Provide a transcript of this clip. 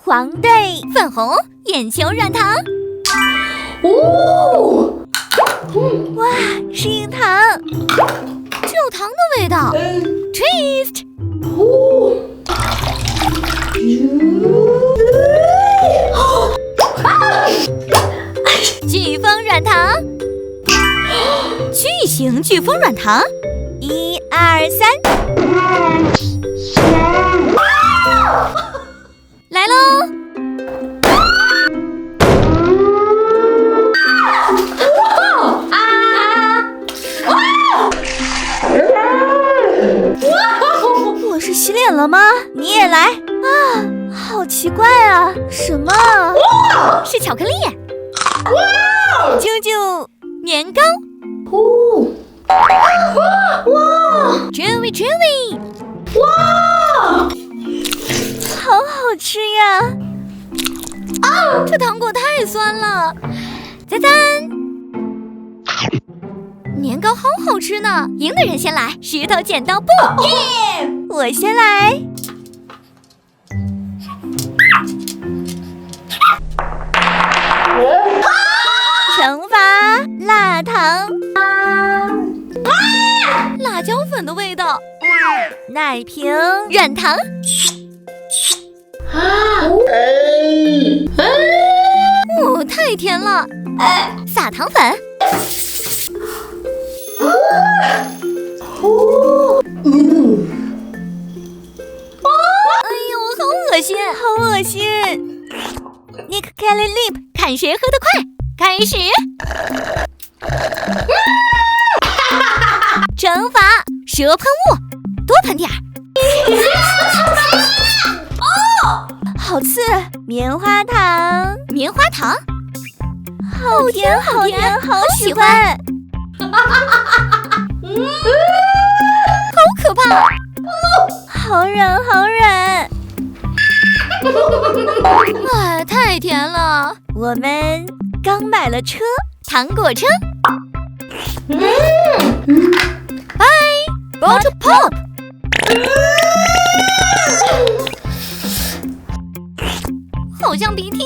黄队粉红眼球软糖。哦，哇，是硬糖，只有糖的味道。Twist。飓风软糖，巨型飓风软糖，1、2、3，来喽！我是洗脸了吗？你也来啊！好奇怪啊！什么？是巧克力。啾啾年糕。Chewy chewy。好好吃呀！这糖果太酸了。赞赞。年糕好好吃呢，赢的人先来，石头剪刀布。我先来。惩罚辣糖，辣椒粉的味道。奶瓶软糖。太甜了。撒糖粉。哎呦，好恶心，好恶心。Nick Kelly Lip， 看谁喝得快。开始。惩罚蛇喷雾，多喷点儿。好刺。棉花糖，棉花糖，好甜好甜，好喜欢。好可怕。好软好软。太甜了。我们刚买了车，糖果车。拜 Bottle Pop。好像鼻涕。